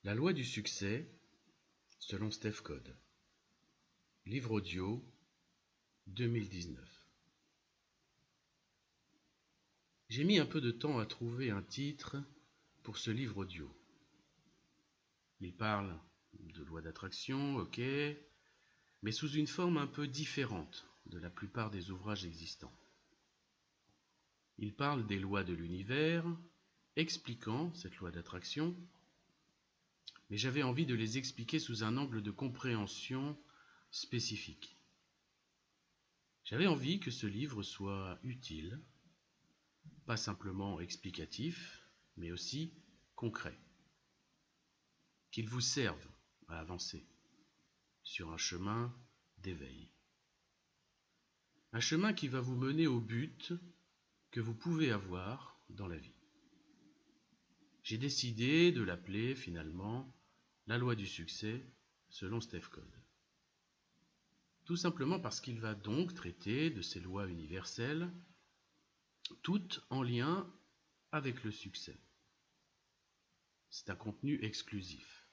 La loi du succès, selon Steph Code. Livre audio 2019. J'ai mis un peu de temps à trouver un titre pour ce livre audio. Il parle de loi d'attraction, ok, mais sous une forme un peu différente de la plupart des ouvrages existants. Il parle des lois de l'univers, expliquant cette loi d'attraction, mais j'avais envie de les expliquer sous un angle de compréhension spécifique. J'avais envie que ce livre soit utile, pas simplement explicatif, mais aussi concret. Qu'il vous serve à avancer sur un chemin d'éveil. Un chemin qui va vous mener au but que vous pouvez avoir dans la vie. J'ai décidé de l'appeler finalement la loi du succès selon Steph Code. Tout simplement parce qu'il va donc traiter de ces lois universelles, toutes en lien avec le succès. C'est un contenu exclusif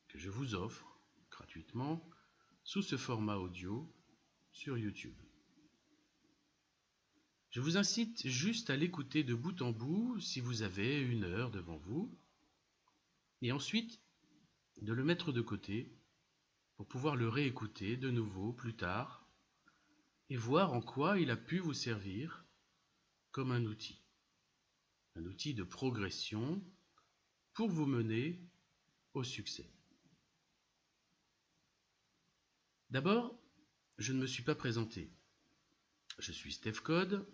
que je vous offre gratuitement sous ce format audio sur YouTube. Je vous incite juste à l'écouter de bout en bout si vous avez 1 heure devant vous, et ensuite de le mettre de côté pour pouvoir le réécouter de nouveau plus tard et voir en quoi il a pu vous servir comme un outil de progression pour vous mener au succès. D'abord, je ne me suis pas présenté. Je suis Steph Code,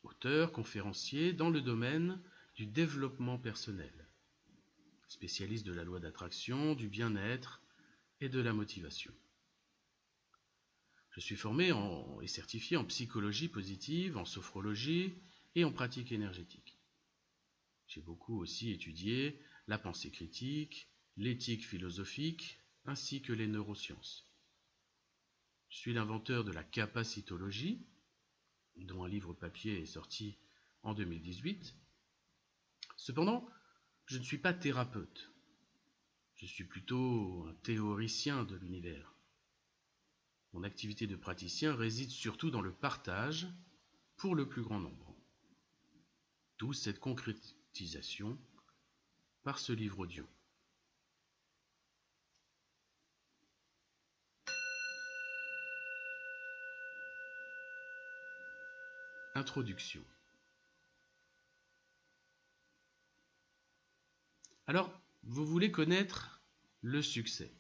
auteur, conférencier dans le domaine du développement personnel, spécialiste de la loi d'attraction, du bien-être et de la motivation. Je suis formé et certifié en psychologie positive, en sophrologie et en pratique énergétique. J'ai beaucoup aussi étudié la pensée critique, l'éthique philosophique, ainsi que les neurosciences. Je suis l'inventeur de la capacitologie, dont un livre papier est sorti en 2018. Cependant, je ne suis pas thérapeute. Je suis plutôt un théoricien de l'univers. Mon activité de praticien réside surtout dans le partage pour le plus grand nombre. D'où cette concrétisation par ce livre audio. Introduction. Alors, vous voulez connaître le succès.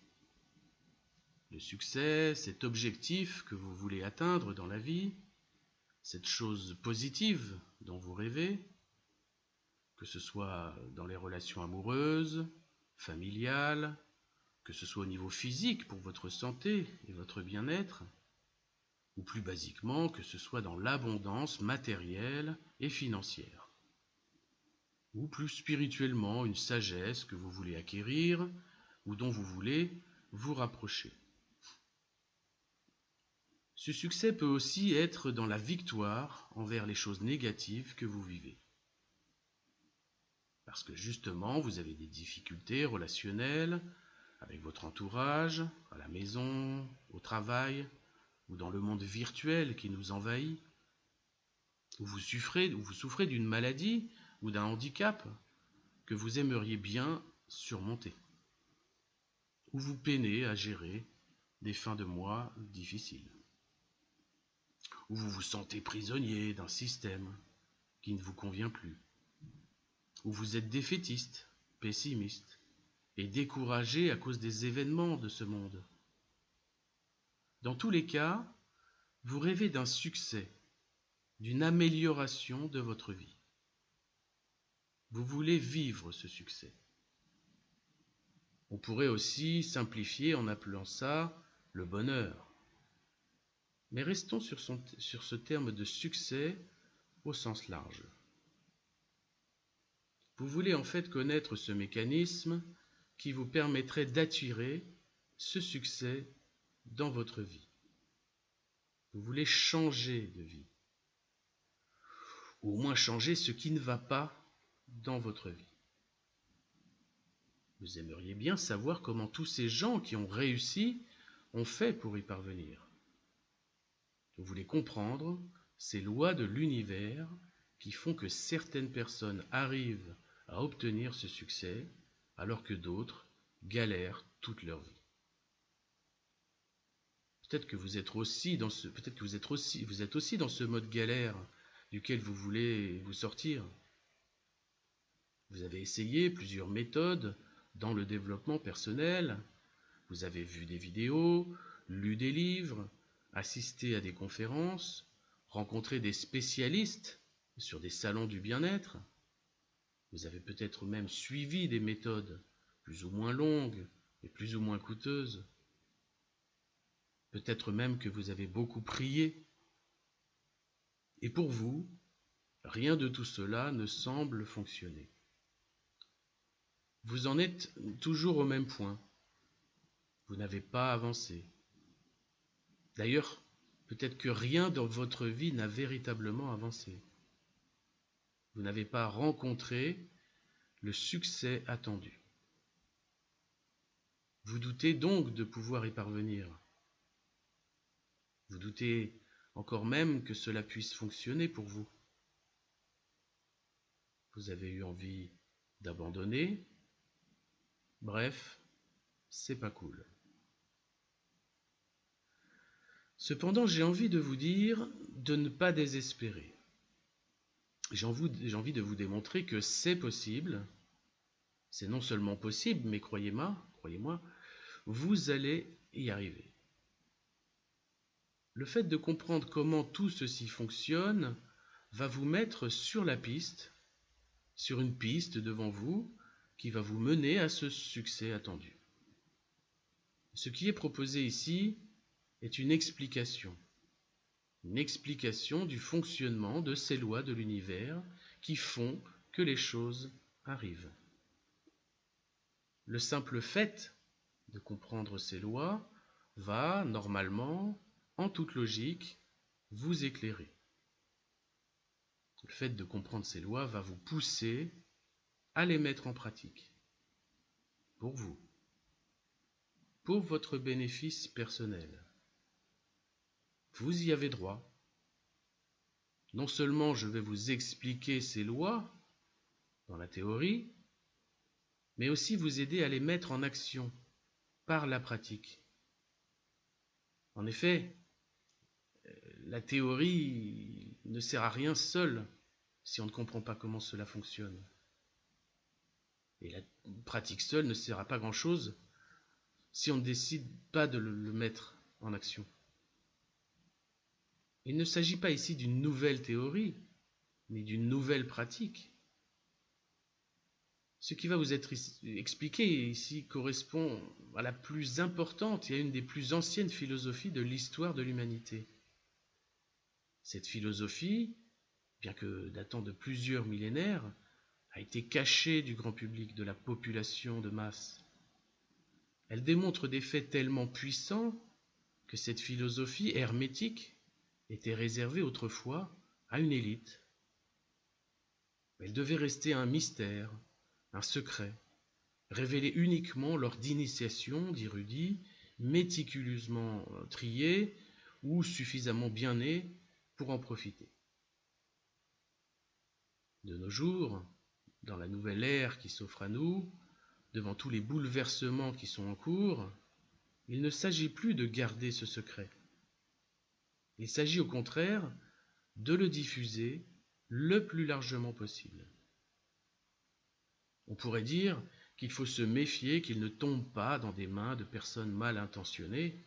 Le succès, cet objectif que vous voulez atteindre dans la vie, cette chose positive dont vous rêvez, que ce soit dans les relations amoureuses, familiales, que ce soit au niveau physique pour votre santé et votre bien-être, ou plus basiquement que ce soit dans l'abondance matérielle et financière, ou plus spirituellement une sagesse que vous voulez acquérir ou dont vous voulez vous rapprocher. Ce succès peut aussi être dans la victoire envers les choses négatives que vous vivez. Parce que justement, vous avez des difficultés relationnelles avec votre entourage, à la maison, au travail, ou dans le monde virtuel qui nous envahit, où vous souffrez d'une maladie ou d'un handicap que vous aimeriez bien surmonter, où vous peinez à gérer des fins de mois difficiles, où vous vous sentez prisonnier d'un système qui ne vous convient plus, où vous êtes défaitiste, pessimiste et découragé à cause des événements de ce monde. Dans tous les cas, vous rêvez d'un succès, d'une amélioration de votre vie. Vous voulez vivre ce succès. On pourrait aussi simplifier en appelant ça le bonheur. Mais restons sur ce terme de succès au sens large. Vous voulez en fait connaître ce mécanisme qui vous permettrait d'attirer ce succès dans votre vie. Vous voulez changer de vie, ou au moins changer ce qui ne va pas dans votre vie. Vous aimeriez bien savoir comment tous ces gens qui ont réussi ont fait pour y parvenir. Vous voulez comprendre ces lois de l'univers qui font que certaines personnes arrivent à obtenir ce succès alors que d'autres galèrent toute leur vie. Peut-être que vous êtes aussi dans ce mode galère duquel vous voulez vous sortir. Vous avez essayé plusieurs méthodes dans le développement personnel, vous avez vu des vidéos, lu des livres, assisté à des conférences, rencontré des spécialistes sur des salons du bien-être. Vous avez peut-être même suivi des méthodes plus ou moins longues et plus ou moins coûteuses. Peut-être même que vous avez beaucoup prié. Et pour vous, rien de tout cela ne semble fonctionner. Vous en êtes toujours au même point. Vous n'avez pas avancé. D'ailleurs, peut-être que rien dans votre vie n'a véritablement avancé. Vous n'avez pas rencontré le succès attendu. Vous doutez donc de pouvoir y parvenir. Vous doutez encore même que cela puisse fonctionner pour vous. Vous avez eu envie d'abandonner. Bref, c'est pas cool. Cependant, j'ai envie de vous dire de ne pas désespérer. J'ai envie de vous démontrer que c'est possible. C'est non seulement possible, mais croyez-moi, vous allez y arriver. Le fait de comprendre comment tout ceci fonctionne va vous mettre sur la piste, sur une piste devant vous, qui va vous mener à ce succès attendu. Ce qui est proposé ici est une explication du fonctionnement de ces lois de l'univers qui font que les choses arrivent. Le simple fait de comprendre ces lois va, normalement, en toute logique, vous éclairer. Le fait de comprendre ces lois va vous pousser à les mettre en pratique. Pour vous. Pour votre bénéfice personnel. Vous y avez droit. Non seulement je vais vous expliquer ces lois dans la théorie, mais aussi vous aider à les mettre en action par la pratique. En effet, la théorie ne sert à rien seule si on ne comprend pas comment cela fonctionne. Et la pratique seule ne sert à pas grand-chose si on ne décide pas de le mettre en action. Il ne s'agit pas ici d'une nouvelle théorie, mais d'une nouvelle pratique. Ce qui va vous être expliqué ici correspond à la plus importante et à une des plus anciennes philosophies de l'histoire de l'humanité. Cette philosophie, bien que datant de plusieurs millénaires, a été cachée du grand public, de la population de masse. Elle démontre des faits tellement puissants que cette philosophie hermétique était réservée autrefois à une élite. Elle devait rester un mystère, un secret, révélé uniquement lors d'initiations d'érudits méticuleusement triés ou suffisamment bien nés pour en profiter. De nos jours, dans la nouvelle ère qui s'offre à nous, devant tous les bouleversements qui sont en cours, il ne s'agit plus de garder ce secret. Il s'agit au contraire de le diffuser le plus largement possible. On pourrait dire qu'il faut se méfier qu'il ne tombe pas dans des mains de personnes mal intentionnées,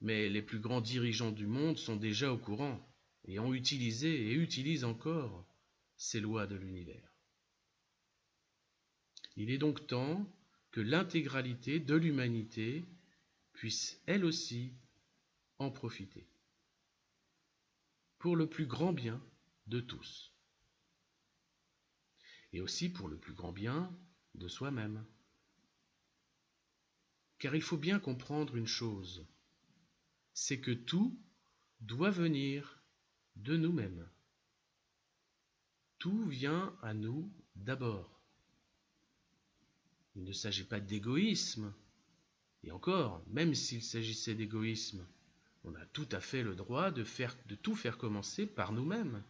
mais les plus grands dirigeants du monde sont déjà au courant et ont utilisé et utilisent encore ces lois de l'univers. Il est donc temps que l'intégralité de l'humanité puisse elle aussi en profiter, pour le plus grand bien de tous, et aussi pour le plus grand bien de soi-même. Car il faut bien comprendre une chose, c'est que tout doit venir de nous-mêmes. Tout vient à nous d'abord. Il ne s'agit pas d'égoïsme. Et encore, même s'il s'agissait d'égoïsme, on a tout à fait le droit de tout faire commencer par nous-mêmes.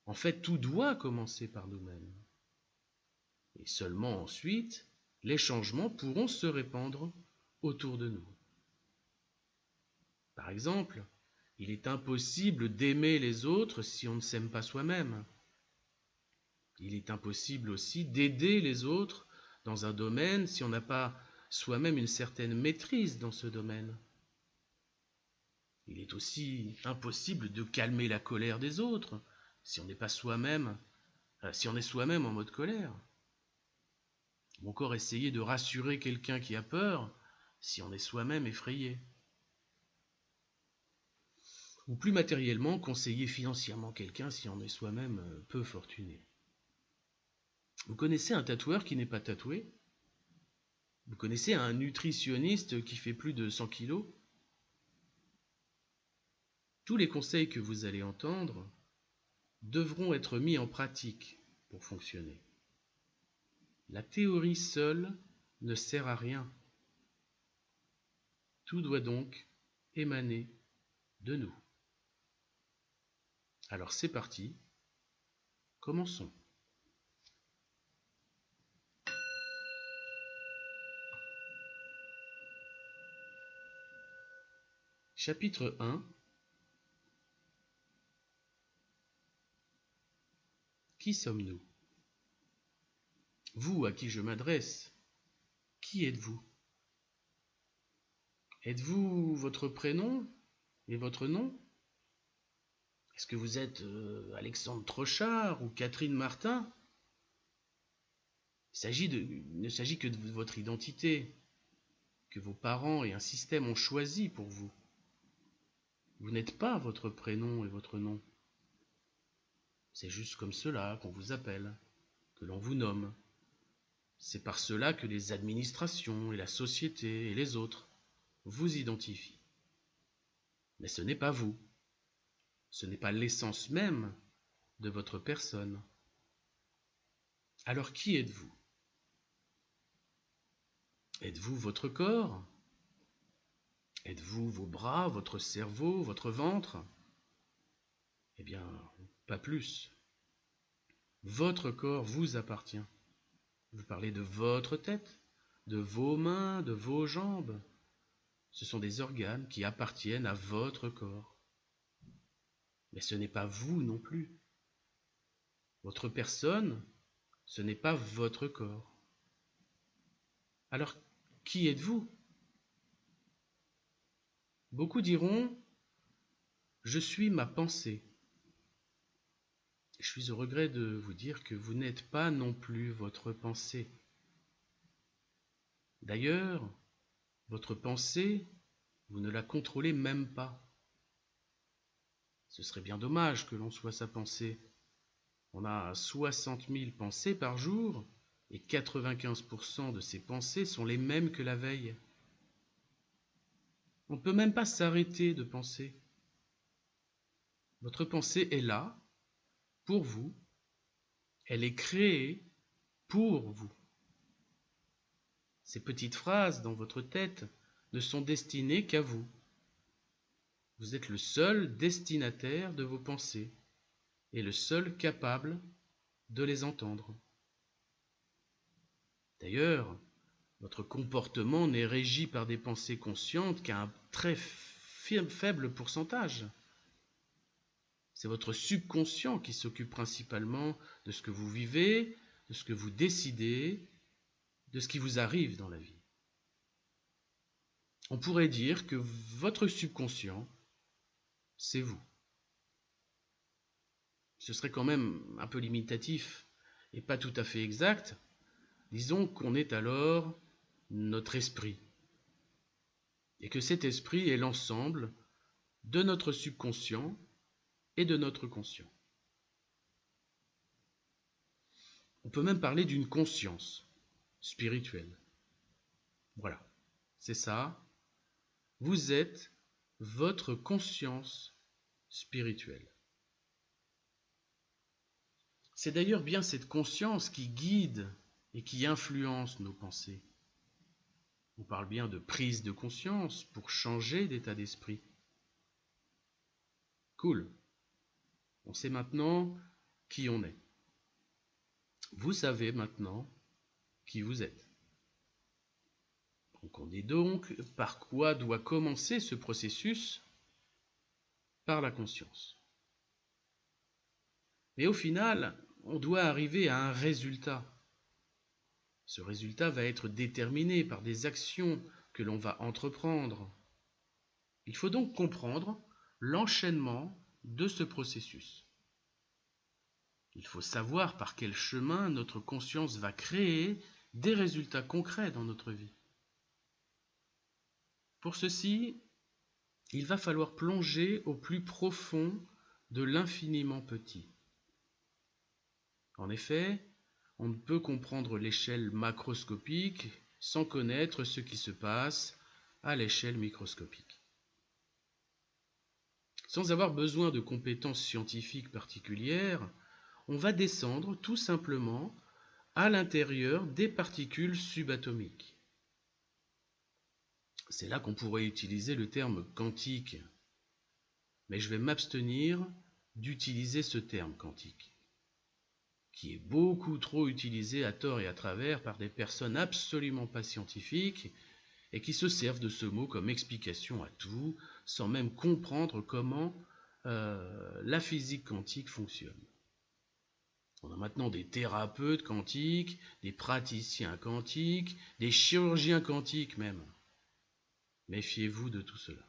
En fait, tout doit commencer par nous-mêmes. Et seulement ensuite, les changements pourront se répandre autour de nous. Par exemple, il est impossible d'aimer les autres si on ne s'aime pas soi-même. Il est impossible aussi d'aider les autres dans un domaine si on n'a pas soi-même une certaine maîtrise dans ce domaine. Il est aussi impossible de calmer la colère des autres si on n'est pas soi-même, si on est soi-même en mode colère. Ou encore essayer de rassurer quelqu'un qui a peur si on est soi-même effrayé. Ou plus matériellement, conseiller financièrement quelqu'un si on est soi-même peu fortuné. Vous connaissez un tatoueur qui n'est pas tatoué? Vous connaissez un nutritionniste qui fait plus de 100 kilos? Tous les conseils que vous allez entendre devront être mis en pratique pour fonctionner. La théorie seule ne sert à rien. Tout doit donc émaner de nous. Alors c'est parti, commençons. Chapitre 1. Qui sommes-nous? Vous à qui je m'adresse, qui êtes-vous? Êtes-vous votre prénom et votre nom? Est-ce que vous êtes Alexandre Trochard ou Catherine Martin? Il ne s'agit que de votre identité, que vos parents et un système ont choisi pour vous. Vous n'êtes pas votre prénom et votre nom. C'est juste comme cela qu'on vous appelle, que l'on vous nomme. C'est par cela que les administrations et la société et les autres vous identifient. Mais ce n'est pas vous. Ce n'est pas l'essence même de votre personne. Alors qui êtes-vous? Êtes-vous votre corps? Êtes-vous vos bras, votre cerveau, votre ventre? Eh bien, pas plus. Votre corps vous appartient. Vous parlez de votre tête, de vos mains, de vos jambes. Ce sont des organes qui appartiennent à votre corps. Mais ce n'est pas vous non plus. Votre personne, ce n'est pas votre corps. Alors, qui êtes-vous? Beaucoup diront « Je suis ma pensée ». Je suis au regret de vous dire que vous n'êtes pas non plus votre pensée. D'ailleurs, votre pensée, vous ne la contrôlez même pas. Ce serait bien dommage que l'on soit sa pensée. On a 60 000 pensées par jour et 95% de ces pensées sont les mêmes que la veille. On ne peut même pas s'arrêter de penser. Votre pensée est là, pour vous. Elle est créée pour vous. Ces petites phrases dans votre tête ne sont destinées qu'à vous. Vous êtes le seul destinataire de vos pensées et le seul capable de les entendre. D'ailleurs, votre comportement n'est régi par des pensées conscientes qu'à un très faible pourcentage. C'est votre subconscient qui s'occupe principalement de ce que vous vivez, de ce que vous décidez, de ce qui vous arrive dans la vie. On pourrait dire que votre subconscient, c'est vous. Ce serait quand même un peu limitatif et pas tout à fait exact. Disons qu'on est alors notre esprit et que cet esprit est l'ensemble de notre subconscient et de notre conscient. On peut même parler d'une conscience spirituelle. Voilà, c'est ça. Vous êtes votre conscience spirituelle. C'est d'ailleurs bien cette conscience qui guide et qui influence nos pensées. On parle bien de prise de conscience pour changer d'état d'esprit. Cool. On sait maintenant qui on est. Vous savez maintenant qui vous êtes. On connaît donc par quoi doit commencer ce processus, par la conscience. Mais au final, on doit arriver à un résultat. Ce résultat va être déterminé par des actions que l'on va entreprendre. Il faut donc comprendre l'enchaînement de ce processus. Il faut savoir par quel chemin notre conscience va créer des résultats concrets dans notre vie. Pour ceci, il va falloir plonger au plus profond de l'infiniment petit. En effet, on ne peut comprendre l'échelle macroscopique sans connaître ce qui se passe à l'échelle microscopique. Sans avoir besoin de compétences scientifiques particulières, on va descendre tout simplement à l'intérieur des particules subatomiques. C'est là qu'on pourrait utiliser le terme quantique, mais je vais m'abstenir d'utiliser ce terme quantique, qui est beaucoup trop utilisé à tort et à travers par des personnes absolument pas scientifiques et qui se servent de ce mot comme explication à tout, sans même comprendre comment la physique quantique fonctionne. On a maintenant des thérapeutes quantiques, des praticiens quantiques, des chirurgiens quantiques même. Méfiez-vous de tout cela.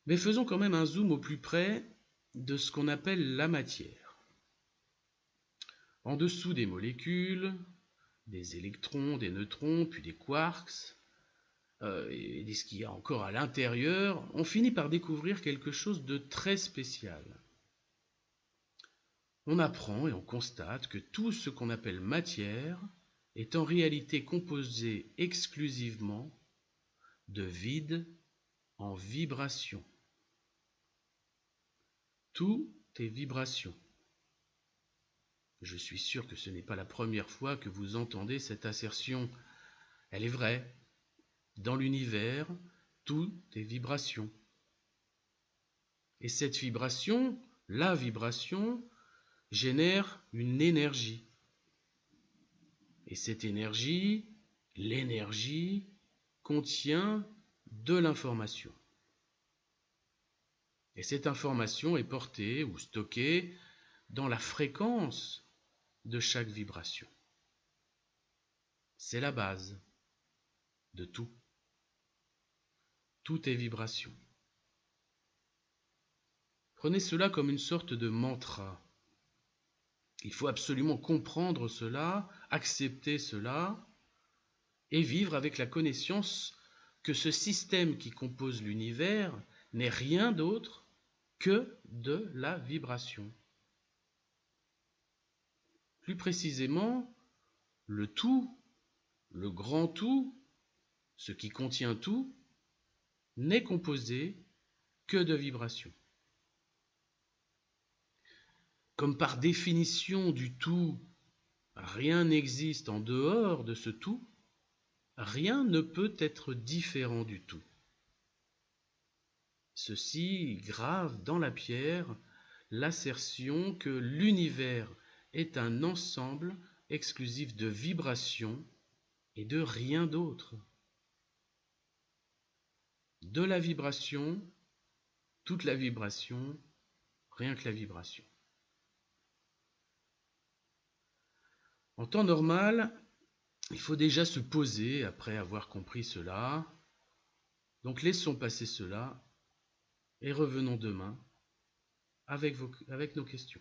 Mais faisons quand même un zoom au plus près de ce qu'on appelle la matière. En dessous des molécules, des électrons, des neutrons, puis des quarks, et de ce qu'il y a encore à l'intérieur, on finit par découvrir quelque chose de très spécial. On apprend et on constate que tout ce qu'on appelle matière est en réalité composé exclusivement de vide en vibration. Tout est vibration. Je suis sûr que ce n'est pas la première fois que vous entendez cette assertion. Elle est vraie. Dans l'univers, tout est vibration. Et cette vibration, la vibration, génère une énergie. Et cette énergie, l'énergie, contient de l'information. Et cette information est portée ou stockée dans la fréquence de chaque vibration. C'est la base de tout. Tout est vibration. Prenez cela comme une sorte de mantra. Il faut absolument comprendre cela, accepter cela et vivre avec la connaissance que ce système qui compose l'univers n'est rien d'autre que de la vibration. Plus précisément, le tout, le grand tout, ce qui contient tout, n'est composé que de vibrations. Comme par définition du tout, rien n'existe en dehors de ce tout, rien ne peut être différent du tout. Ceci grave dans la pierre l'assertion que l'univers est un ensemble exclusif de vibrations et de rien d'autre. De la vibration, toute la vibration, rien que la vibration. En temps normal, il faut déjà se poser après avoir compris cela. Donc laissons passer cela et revenons demain avec nos questions.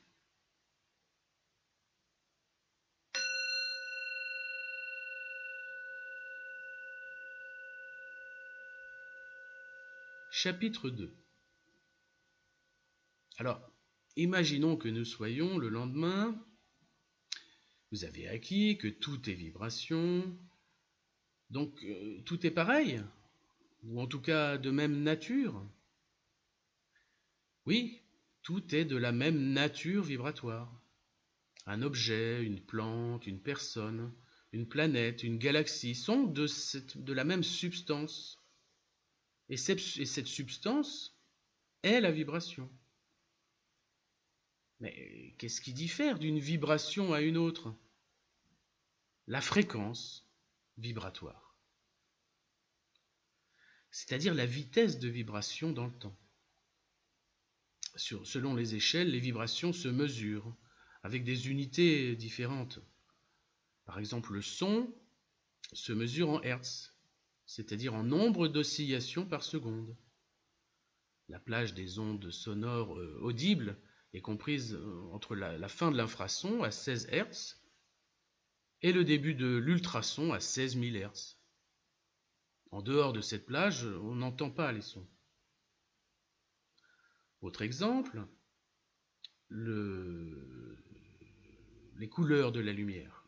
Chapitre 2. Alors, imaginons que nous soyons le lendemain. Vous avez acquis que tout est vibration, donc tout est pareil, ou en tout cas de même nature. Oui, tout est de la même nature vibratoire. Un objet, une plante, une personne, une planète, une galaxie sont de la même substance. Et cette substance est la vibration. Mais qu'est-ce qui diffère d'une vibration à une autre? La fréquence vibratoire, c'est-à-dire la vitesse de vibration dans le temps. Selon les échelles, les vibrations se mesurent avec des unités différentes. Par exemple, le son se mesure en hertz, c'est-à-dire en nombre d'oscillations par seconde. La plage des ondes sonores audibles est comprise entre la fin de l'infrason à 16 Hz et le début de l'ultrason à 16 000 Hz. En dehors de cette plage, on n'entend pas les sons. Autre exemple, les couleurs de la lumière,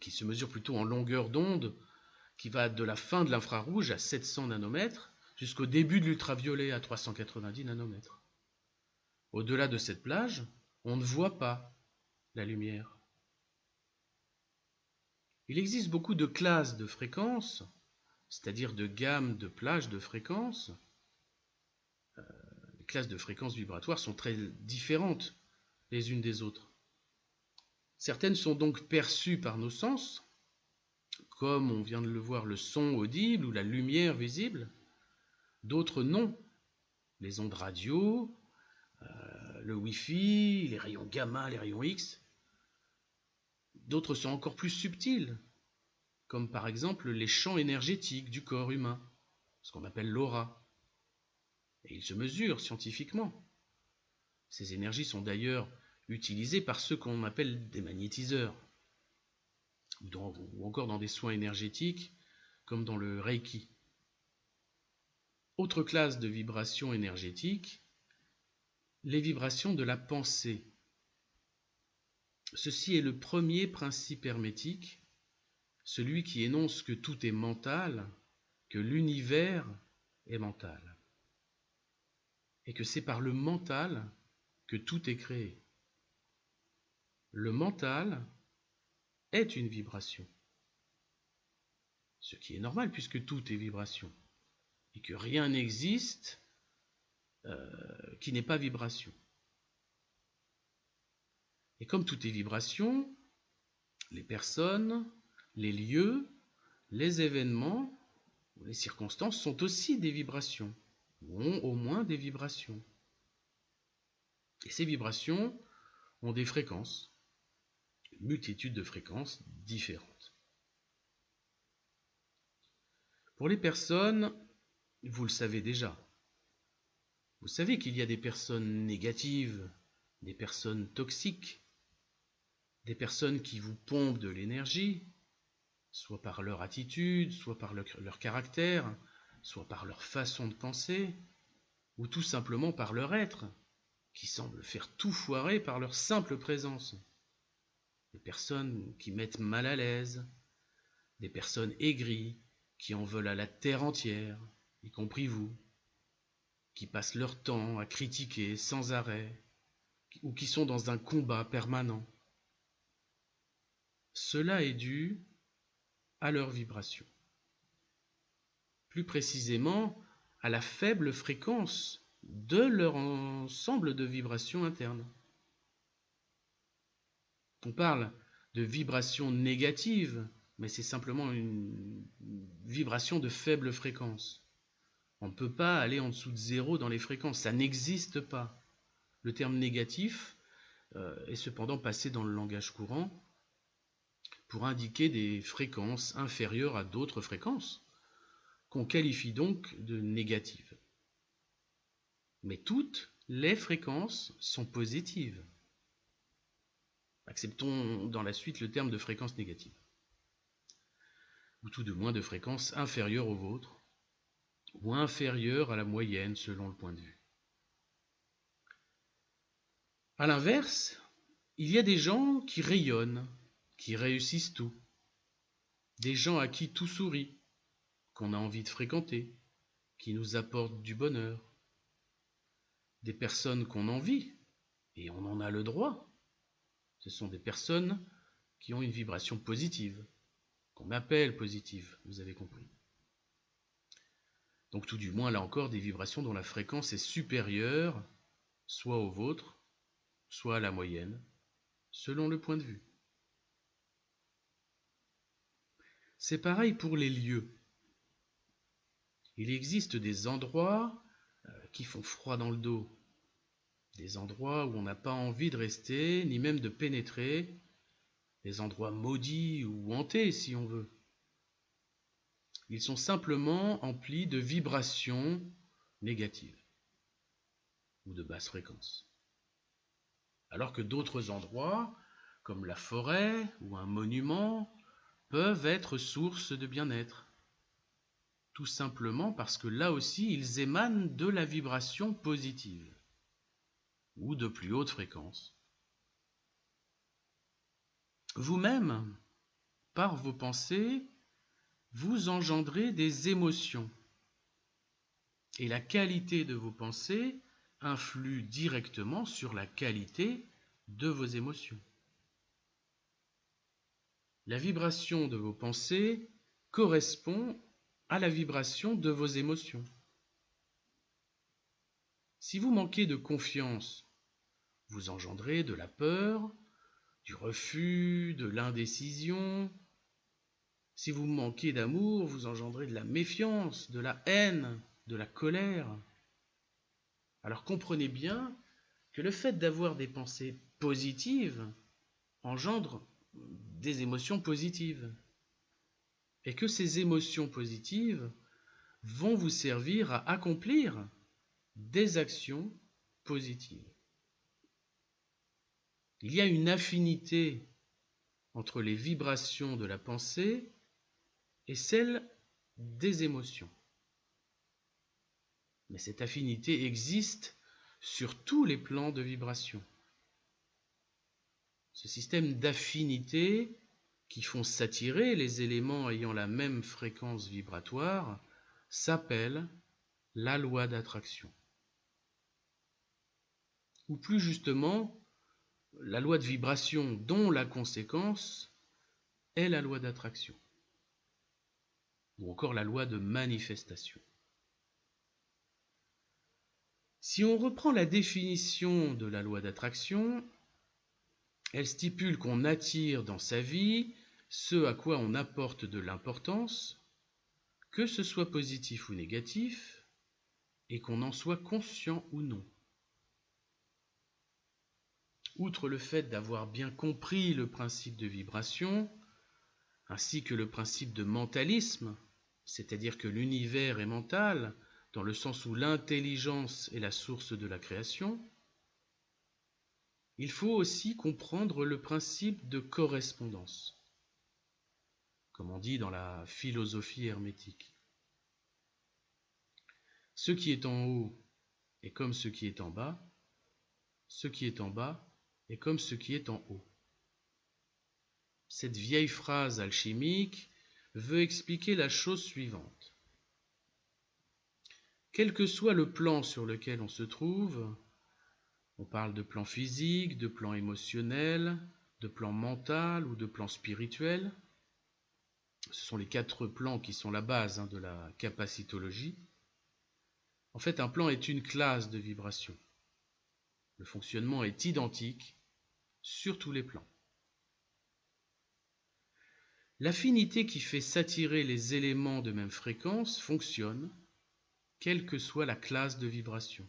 qui se mesurent plutôt en longueur d'onde, qui va de la fin de l'infrarouge à 700 nanomètres jusqu'au début de l'ultraviolet à 390 nanomètres. Au-delà de cette plage, on ne voit pas la lumière. Il existe beaucoup de classes de fréquences, c'est-à-dire de gammes de plages de fréquences. Les classes de fréquences vibratoires sont très différentes les unes des autres. Certaines sont donc perçues par nos sens, comme on vient de le voir, le son audible ou la lumière visible. D'autres non, les ondes radio, le Wi-Fi, les rayons gamma, les rayons X. D'autres sont encore plus subtils, comme par exemple les champs énergétiques du corps humain, ce qu'on appelle l'aura. Et ils se mesurent scientifiquement. Ces énergies sont d'ailleurs utilisées par ceux qu'on appelle des magnétiseurs, ou encore dans des soins énergétiques, comme dans le Reiki. Autre classe de vibrations énergétiques, les vibrations de la pensée. Ceci est le premier principe hermétique, celui qui énonce que tout est mental, que l'univers est mental, et que c'est par le mental que tout est créé. Le mental est une vibration, ce qui est normal puisque tout est vibration, et que rien n'existe qui n'est pas vibration. Et comme tout est vibration, les personnes, les lieux, les événements, les circonstances sont aussi des vibrations, ou ont au moins des vibrations. Et ces vibrations ont des fréquences, une multitude de fréquences différentes. Pour les personnes, vous le savez déjà. Vous savez qu'il y a des personnes négatives, des personnes toxiques, des personnes qui vous pompent de l'énergie, soit par leur attitude, soit par leur caractère, soit par leur façon de penser, ou tout simplement par leur être, qui semblent faire tout foirer par leur simple présence. Des personnes qui mettent mal à l'aise, des personnes aigries, qui en veulent à la terre entière, y compris vous, qui passent leur temps à critiquer sans arrêt, ou qui sont dans un combat permanent. Cela est dû à leur vibration. Plus précisément, à la faible fréquence de leur ensemble de vibrations internes. On parle de vibrations négatives, mais c'est simplement une vibration de faible fréquence. On ne peut pas aller en dessous de 0 dans les fréquences, ça n'existe pas. Le terme négatif est cependant passé dans le langage courant pour indiquer des fréquences inférieures à d'autres fréquences, qu'on qualifie donc de négatives. Mais toutes les fréquences sont positives. Acceptons dans la suite le terme de fréquence négative, ou tout de moins de fréquence inférieure aux vôtres, ou inférieure à la moyenne selon le point de vue. A l'inverse, il y a des gens qui rayonnent, qui réussissent tout, des gens à qui tout sourit, qu'on a envie de fréquenter, qui nous apportent du bonheur, des personnes qu'on envie, et on en a le droit, Ce sont des personnes qui ont une vibration positive, qu'on appelle positive, vous avez compris. Donc tout du moins, là encore, des vibrations dont la fréquence est supérieure, soit au vôtre, soit à la moyenne, selon le point de vue. C'est pareil pour les lieux. Il existe des endroits qui font froid dans le dos, des endroits où on n'a pas envie de rester, ni même de pénétrer, des endroits maudits ou hantés si on veut. Ils sont simplement emplis de vibrations négatives ou de basse fréquence. Alors que d'autres endroits, comme la forêt ou un monument, peuvent être source de bien-être. Tout simplement parce que là aussi, ils émanent de la vibration positive ou de plus haute fréquence. Vous-même, par vos pensées, vous engendrez des émotions. Et la qualité de vos pensées influe directement sur la qualité de vos émotions. La vibration de vos pensées correspond à la vibration de vos émotions. Si vous manquez de confiance, vous engendrez de la peur, du refus, de l'indécision. Si vous manquez d'amour, vous engendrez de la méfiance, de la haine, de la colère. Alors comprenez bien que le fait d'avoir des pensées positives engendre des émotions positives. Et que ces émotions positives vont vous servir à accomplir des actions positives. Il y a une affinité entre les vibrations de la pensée et celle des émotions. Mais cette affinité existe sur tous les plans de vibration. Ce système d'affinités qui font s'attirer les éléments ayant la même fréquence vibratoire s'appelle la loi d'attraction. Ou plus justement, la loi de vibration dont la conséquence est la loi d'attraction. Ou encore la loi de manifestation. Si on reprend la définition de la loi d'attraction, elle stipule qu'on attire dans sa vie ce à quoi on apporte de l'importance, que ce soit positif ou négatif, et qu'on en soit conscient ou non. Outre le fait d'avoir bien compris le principe de vibration, ainsi que le principe de mentalisme, c'est-à-dire que l'univers est mental, dans le sens où l'intelligence est la source de la création, il faut aussi comprendre le principe de correspondance, comme on dit dans la philosophie hermétique. Ce qui est en haut est comme ce qui est en bas, ce qui est en bas est comme ce qui est en haut. Cette vieille phrase alchimique veut expliquer la chose suivante. Quel que soit le plan sur lequel on se trouve, on parle de plan physique, de plan émotionnel, de plan mental ou de plan spirituel, ce sont les 4 plans qui sont la base de la capacitologie. En fait, un plan est une classe de vibration. Le fonctionnement est identique sur tous les plans. L'affinité qui fait s'attirer les éléments de même fréquence fonctionne, quelle que soit la classe de vibration.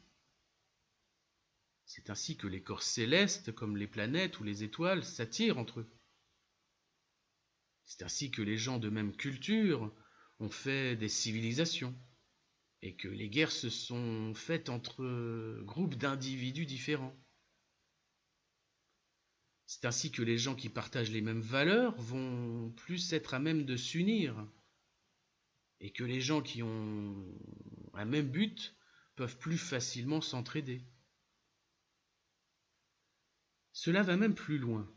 C'est ainsi que les corps célestes, comme les planètes ou les étoiles, s'attirent entre eux. C'est ainsi que les gens de même culture ont fait des civilisations, et que les guerres se sont faites entre groupes d'individus différents. C'est ainsi que les gens qui partagent les mêmes valeurs vont plus être à même de s'unir, et que les gens qui ont un même but peuvent plus facilement s'entraider. Cela va même plus loin.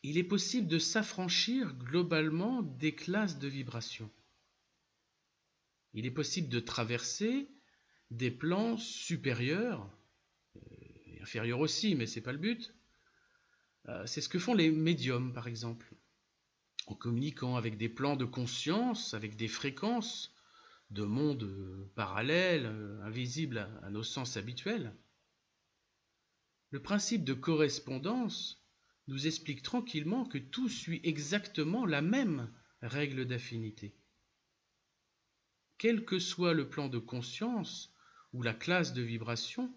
Il est possible de s'affranchir globalement des classes de vibration. Il est possible de traverser des plans supérieurs, et inférieurs aussi, mais ce n'est pas le but, C'est ce que font les médiums, par exemple, en communiquant avec des plans de conscience, avec des fréquences de mondes parallèles, invisibles à nos sens habituels. Le principe de correspondance nous explique tranquillement que tout suit exactement la même règle d'affinité. Quel que soit le plan de conscience ou la classe de vibration,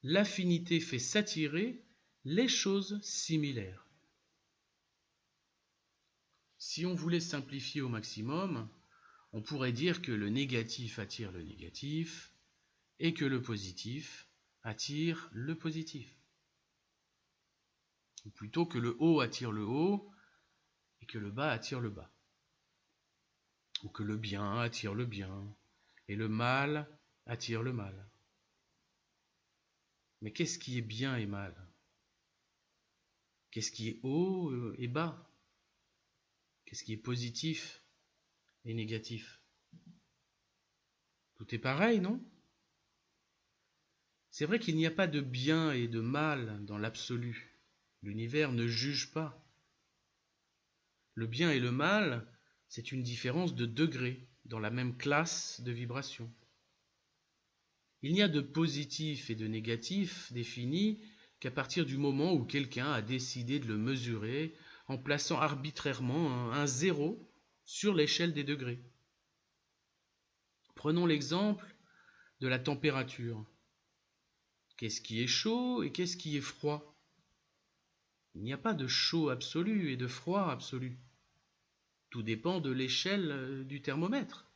l'affinité fait s'attirer les choses similaires. Si on voulait simplifier au maximum, on pourrait dire que le négatif attire le négatif et que le positif attire le positif. Ou plutôt que le haut attire le haut et que le bas attire le bas. Ou que le bien attire le bien et le mal attire le mal. Mais qu'est-ce qui est bien et mal? Qu'est-ce qui est haut et bas? Qu'est-ce qui est positif et négatif? Tout est pareil, non? C'est vrai qu'il n'y a pas de bien et de mal dans l'absolu. L'univers ne juge pas. Le bien et le mal, c'est une différence de degré dans la même classe de vibration. Il n'y a de positif et de négatif défini qu'à partir du moment où quelqu'un a décidé de le mesurer en plaçant arbitrairement un zéro sur l'échelle des degrés. Prenons l'exemple de la température. Qu'est-ce qui est chaud et qu'est-ce qui est froid? Il n'y a pas de chaud absolu et de froid absolu. Tout dépend de l'échelle du thermomètre.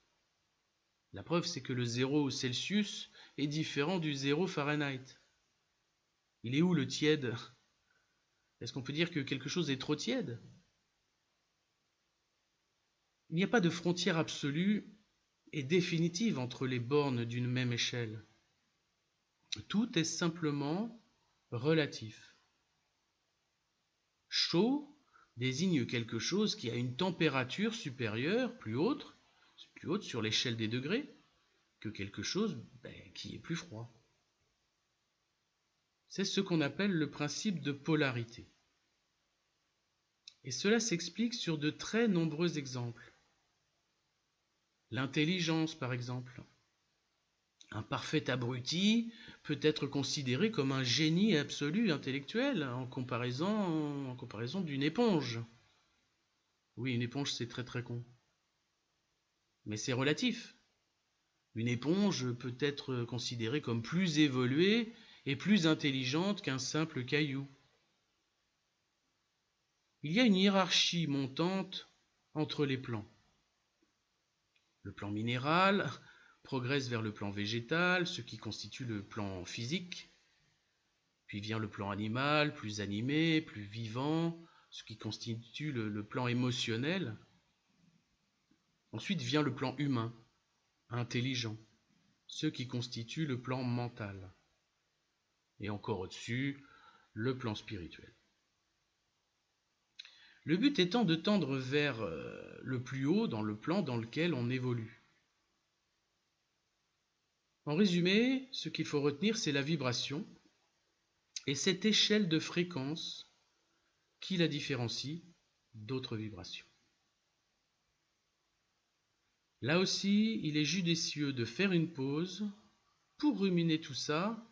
La preuve, c'est que le 0 Celsius est différent du 0 Fahrenheit. Il est où le tiède? Est-ce qu'on peut dire que quelque chose est trop tiède? Il n'y a pas de frontière absolue et définitive entre les bornes d'une même échelle. Tout est simplement relatif. Chaud désigne quelque chose qui a une température supérieure, plus haute sur l'échelle des degrés, que quelque chose qui est plus froid. C'est ce qu'on appelle le principe de polarité. Et cela s'explique sur de très nombreux exemples. L'intelligence, par exemple. Un parfait abruti peut être considéré comme un génie absolu intellectuel en comparaison d'une éponge. Oui, une éponge, c'est très très con. Mais c'est relatif. Une éponge peut être considérée comme plus évoluée et plus intelligente qu'un simple caillou. Il y a une hiérarchie montante entre les plans. Le plan minéral progresse vers le plan végétal, ce qui constitue le plan physique. Puis vient le plan animal, plus animé, plus vivant, ce qui constitue le plan émotionnel. Ensuite vient le plan humain, intelligent, ce qui constitue le plan mental. Et encore au-dessus, le plan spirituel. Le but étant de tendre vers le plus haut dans le plan dans lequel on évolue. En résumé, ce qu'il faut retenir, c'est la vibration et cette échelle de fréquence qui la différencie d'autres vibrations. Là aussi, il est judicieux de faire une pause pour ruminer tout ça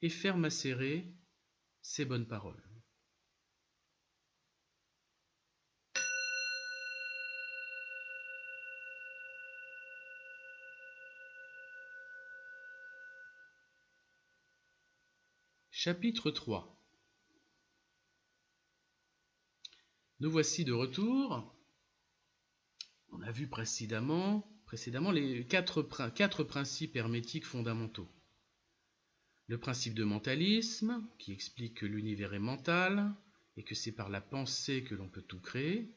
et faire macérer ces bonnes paroles. Chapitre 3. Nous voici de retour. On a vu précédemment les quatre principes hermétiques fondamentaux. Le principe de mentalisme, qui explique que l'univers est mental et que c'est par la pensée que l'on peut tout créer.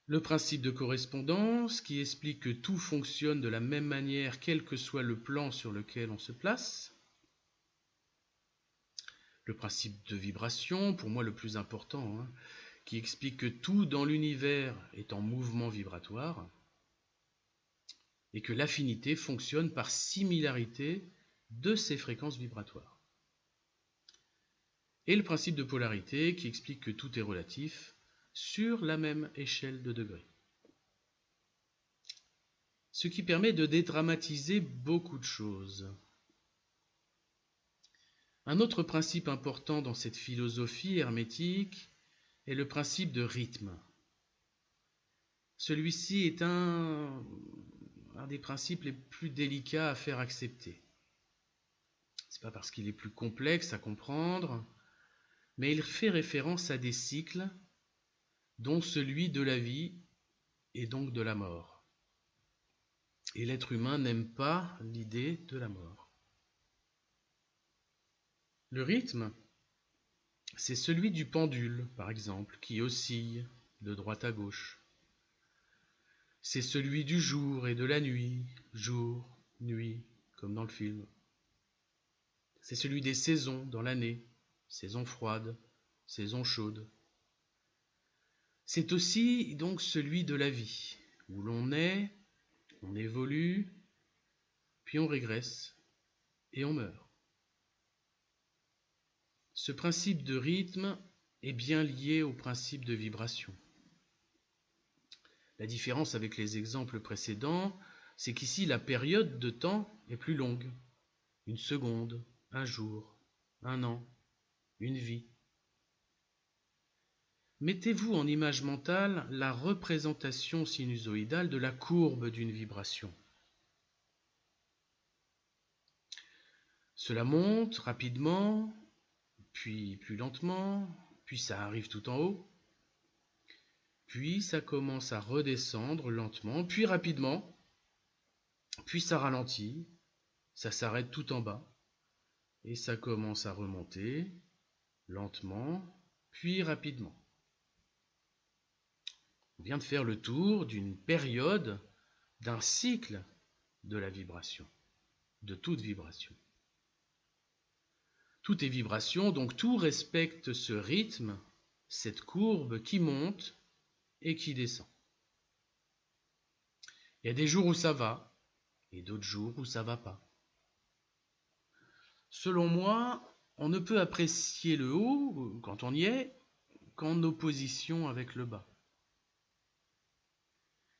Le principe de correspondance, qui explique que tout fonctionne de la même manière quel que soit le plan sur lequel on se place. Le principe de vibration, pour moi le plus important, qui explique que tout dans l'univers est en mouvement vibratoire et que l'affinité fonctionne par similarité de ces fréquences vibratoires. et le principe de polarité qui explique que tout est relatif sur la même échelle de degrés. Ce qui permet de dédramatiser beaucoup de choses. Un autre principe important dans cette philosophie hermétique est le principe de rythme. Celui-ci est un des principes les plus délicats à faire accepter. Ce n'est pas parce qu'il est plus complexe à comprendre, mais il fait référence à des cycles, dont celui de la vie et donc de la mort. Et l'être humain n'aime pas l'idée de la mort. Le rythme, c'est celui du pendule, par exemple, qui oscille de droite à gauche. C'est celui du jour et de la nuit, jour, nuit, comme dans le film. C'est celui des saisons dans l'année, saison froide, saison chaude. C'est aussi donc celui de la vie, où l'on naît, on évolue, puis on régresse et on meurt. Ce principe de rythme est bien lié au principe de vibration. La différence avec les exemples précédents, c'est qu'ici la période de temps est plus longue. Une seconde, un jour, un an, une vie. Mettez-vous en image mentale la représentation sinusoïdale de la courbe d'une vibration. Cela monte rapidement, puis plus lentement, puis ça arrive tout en haut, puis ça commence à redescendre lentement, puis rapidement, puis ça ralentit, ça s'arrête tout en bas, et ça commence à remonter lentement, puis rapidement. On vient de faire le tour d'une période, d'un cycle de la vibration, de toute vibration. Tout est vibration, donc tout respecte ce rythme, cette courbe qui monte et qui descend. Il y a des jours où ça va, et d'autres jours où ça va pas. Selon moi, on ne peut apprécier le haut, quand on y est, qu'en opposition avec le bas.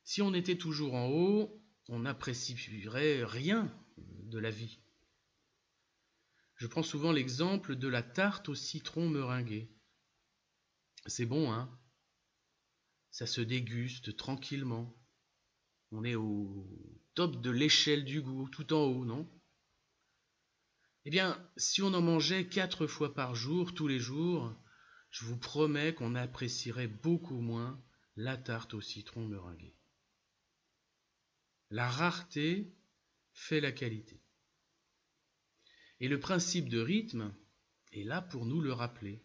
Si on était toujours en haut, on n'apprécierait rien de la vie. Je prends souvent l'exemple de la tarte au citron meringuée. C'est bon, hein? Ça se déguste tranquillement. On est au top de l'échelle du goût, tout en haut, non? Eh bien, si on en mangeait 4 fois par jour, tous les jours, je vous promets qu'on apprécierait beaucoup moins la tarte au citron meringuée. La rareté fait la qualité. Et le principe de rythme est là pour nous le rappeler.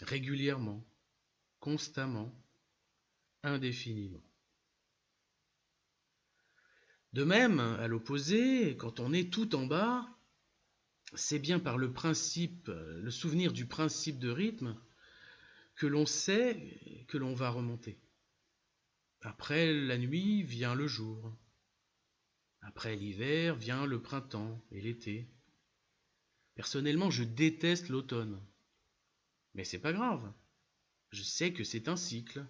Régulièrement, constamment, indéfiniment. De même, à l'opposé, quand on est tout en bas, c'est bien par le souvenir du principe de rythme, que l'on sait que l'on va remonter. Après la nuit vient le jour. Après l'hiver vient le printemps et l'été. Personnellement, je déteste l'automne. Mais c'est pas grave. Je sais que c'est un cycle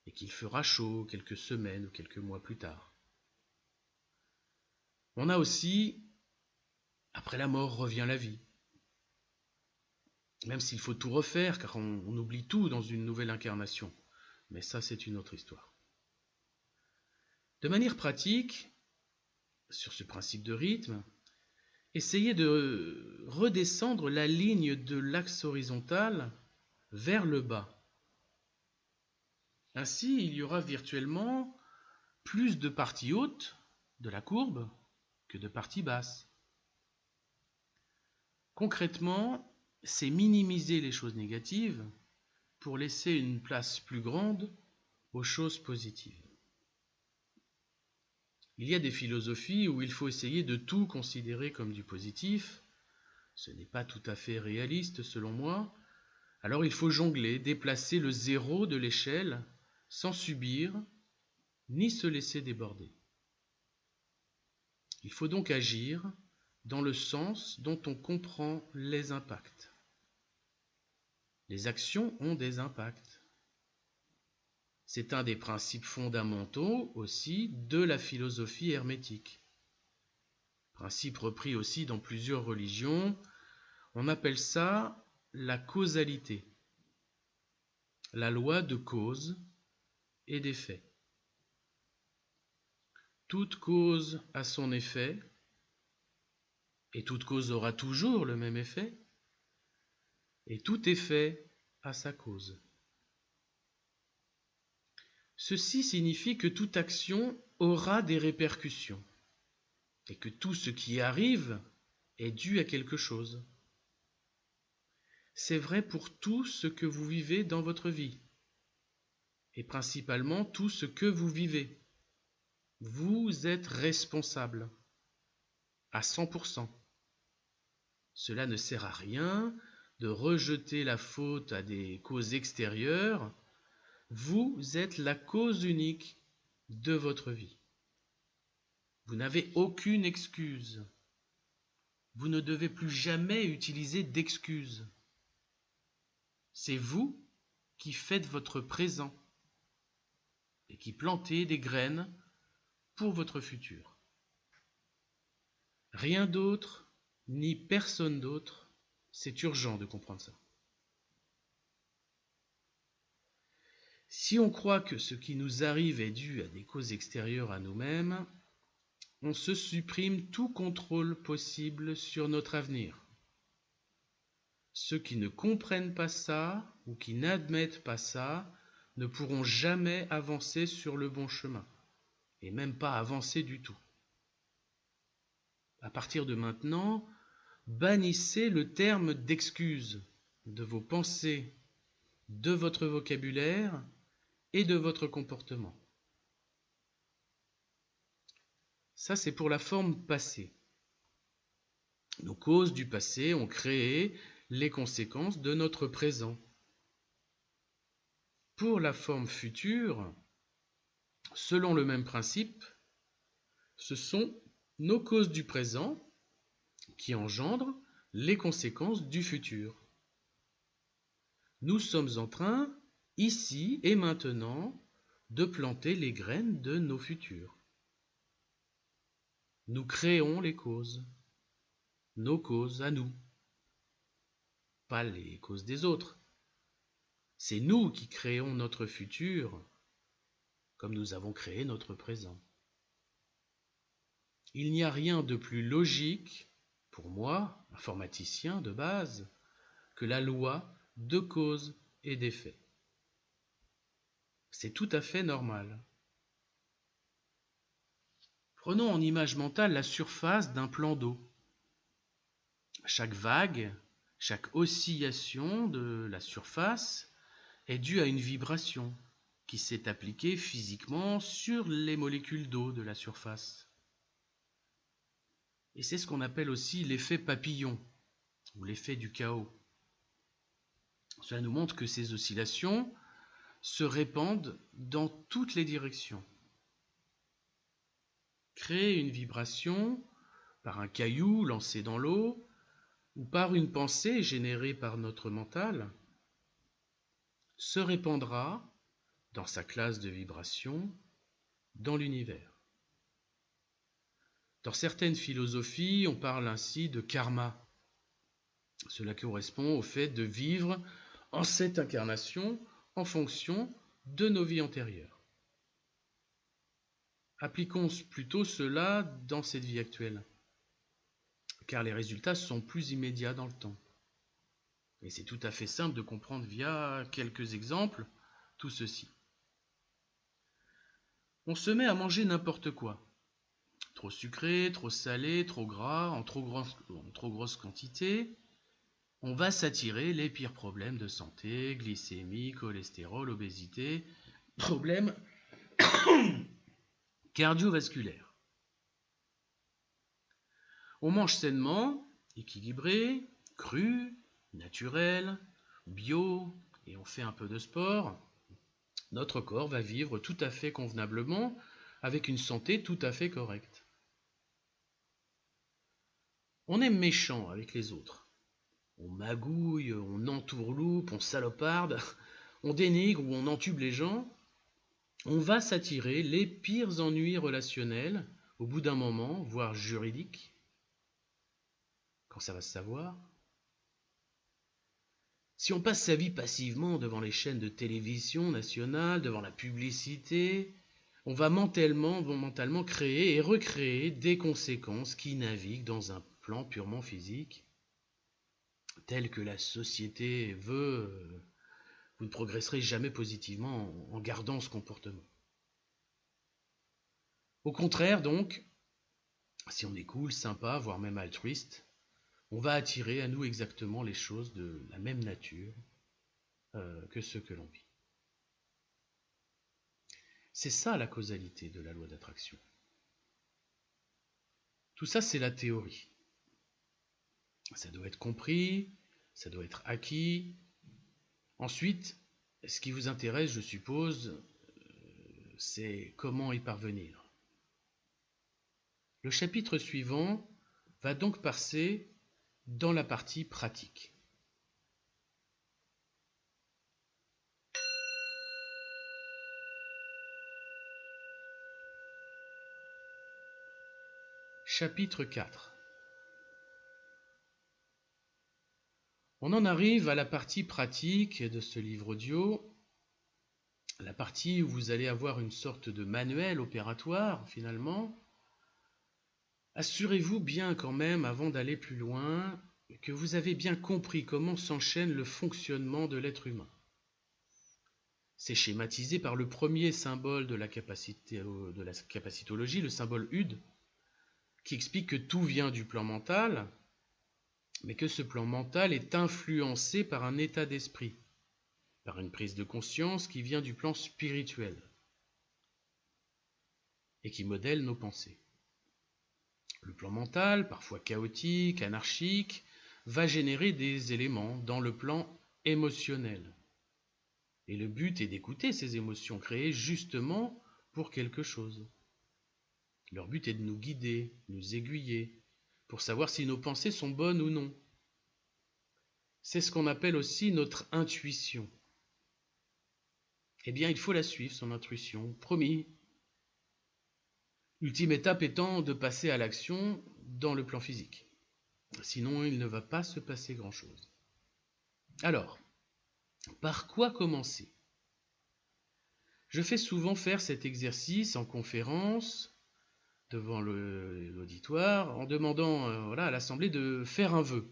et qu'il fera chaud quelques semaines ou quelques mois plus tard. On a aussi, après la mort revient la vie. Même s'il faut tout refaire, car on oublie tout dans une nouvelle incarnation. Mais ça, c'est une autre histoire. De manière pratique, sur ce principe de rythme, essayez de redescendre la ligne de l'axe horizontal vers le bas. Ainsi, il y aura virtuellement plus de parties hautes de la courbe que de parties basses. Concrètement, c'est minimiser les choses négatives pour laisser une place plus grande aux choses positives. Il y a des philosophies où il faut essayer de tout considérer comme du positif. Ce n'est pas tout à fait réaliste selon moi. Alors il faut jongler, déplacer le zéro de l'échelle sans subir ni se laisser déborder. Il faut donc agir dans le sens dont on comprend les impacts. les actions ont des impacts. C'est un des principes fondamentaux aussi de la philosophie hermétique. Principe repris aussi dans plusieurs religions, on appelle ça la causalité, la loi de cause et d'effet. Toute cause a son effet, et toute cause aura toujours le même effet, et tout effet a sa cause. Ceci signifie que toute action aura des répercussions, et que tout ce qui arrive est dû à quelque chose. C'est vrai pour tout ce que vous vivez dans votre vie, et principalement tout ce que vous vivez. Vous êtes responsable à 100%. Cela ne sert à rien de rejeter la faute à des causes extérieures. Vous êtes la cause unique de votre vie. Vous n'avez aucune excuse. Vous ne devez plus jamais utiliser d'excuses. C'est vous qui faites votre présent et qui plantez des graines pour votre futur. Rien d'autre, ni personne d'autre, c'est urgent de comprendre ça. Si on croit que ce qui nous arrive est dû à des causes extérieures à nous-mêmes, on se supprime tout contrôle possible sur notre avenir. Ceux qui ne comprennent pas ça ou qui n'admettent pas ça ne pourront jamais avancer sur le bon chemin, et même pas avancer du tout. À partir de maintenant, bannissez le terme d'excuse de vos pensées, de votre vocabulaire et de votre comportement. Ça, c'est pour la forme passée. Nos causes du passé ont créé les conséquences de notre présent. Pour la forme future, selon le même principe, ce sont nos causes du présent qui engendrent les conséquences du futur. Nous sommes en train, ici et maintenant, de planter les graines de nos futurs. Nous créons les causes, nos causes à nous, pas les causes des autres. C'est nous qui créons notre futur, comme nous avons créé notre présent. Il n'y a rien de plus logique, pour moi, informaticien de base, que la loi de cause et d'effet. C'est tout à fait normal. Prenons en image mentale la surface d'un plan d'eau. Chaque vague, chaque oscillation de la surface est due à une vibration qui s'est appliquée physiquement sur les molécules d'eau de la surface. Et c'est ce qu'on appelle aussi l'effet papillon, ou l'effet du chaos. Cela nous montre que ces oscillations se répandent dans toutes les directions. Créer une vibration par un caillou lancé dans l'eau ou par une pensée générée par notre mental se répandra dans sa classe de vibration dans l'univers. Dans certaines philosophies, on parle ainsi de karma. Cela correspond au fait de vivre en cette incarnation en fonction de nos vies antérieures. Appliquons plutôt cela dans cette vie actuelle, car les résultats sont plus immédiats dans le temps. Et c'est tout à fait simple de comprendre via quelques exemples tout ceci. On se met à manger n'importe quoi. Trop sucré, trop salé, trop gras, en trop grosse quantité. On va s'attirer les pires problèmes de santé, glycémie, cholestérol, obésité, problèmes cardiovasculaires. On mange sainement, équilibré, cru, naturel, bio, et on fait un peu de sport. Notre corps va vivre tout à fait convenablement, avec une santé tout à fait correcte. On est méchant avec les autres. on magouille, on entourloupe, on saloparde, on dénigre ou on entube les gens, on va s'attirer les pires ennuis relationnels au bout d'un moment, voire juridiques, quand ça va se savoir. Si on passe sa vie passivement devant les chaînes de télévision nationales, devant la publicité, on va mentalement créer et recréer des conséquences qui naviguent dans un plan purement physique, tel que la société veut. Vous ne progresserez jamais positivement en gardant ce comportement. Au contraire, donc, si on est cool, sympa, voire même altruiste, on va attirer à nous exactement les choses de la même nature que ce que l'on vit. C'est ça la causalité de la loi d'attraction. Tout ça, c'est la théorie. Ça doit être compris, ça doit être acquis. Ensuite, ce qui vous intéresse, je suppose, c'est comment y parvenir. Le chapitre suivant va donc passer dans la partie pratique. Chapitre 4. On en arrive à la partie pratique de ce livre audio, la partie où vous allez avoir une sorte de manuel opératoire finalement. Assurez-vous bien quand même, avant d'aller plus loin, que vous avez bien compris comment s'enchaîne le fonctionnement de l'être humain. C'est schématisé par le premier symbole de la capacitologie, le symbole UD, qui explique que tout vient du plan mental, mais que ce plan mental est influencé par un état d'esprit, par une prise de conscience qui vient du plan spirituel et qui modèle nos pensées. Le plan mental, parfois chaotique, anarchique, va générer des éléments dans le plan émotionnel. Et le but est d'écouter ces émotions créées justement pour quelque chose. Leur but est de nous guider, nous aiguiller, pour savoir si nos pensées sont bonnes ou non. C'est ce qu'on appelle aussi notre intuition. Eh bien, il faut la suivre, son intuition, promis. L'ultime étape étant de passer à l'action dans le plan physique. Sinon, il ne va pas se passer grand-chose. Alors, par quoi commencer ? Je fais souvent faire cet exercice en conférence devant l'auditoire en demandant à l'assemblée de faire un vœu.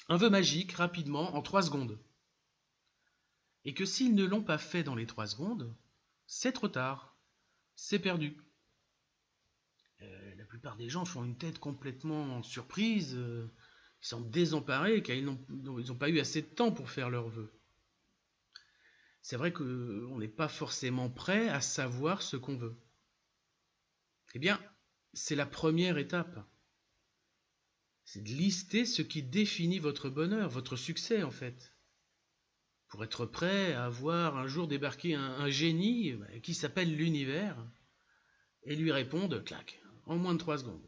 Un vœu magique, rapidement, en 3 secondes. Et que s'ils ne l'ont pas fait dans les 3 secondes, c'est trop tard, c'est perdu. La plupart des gens font une tête complètement surprise, ils semblent désemparés car ils n'ont pas eu assez de temps pour faire leur vœu. C'est vrai qu'on n'est pas forcément prêt à savoir ce qu'on veut. Eh bien, c'est la première étape. C'est de lister ce qui définit votre bonheur, votre succès en fait. Pour être prêt à voir un jour débarquer un génie qui s'appelle l'univers et lui répondre, clac, en moins de 3 secondes.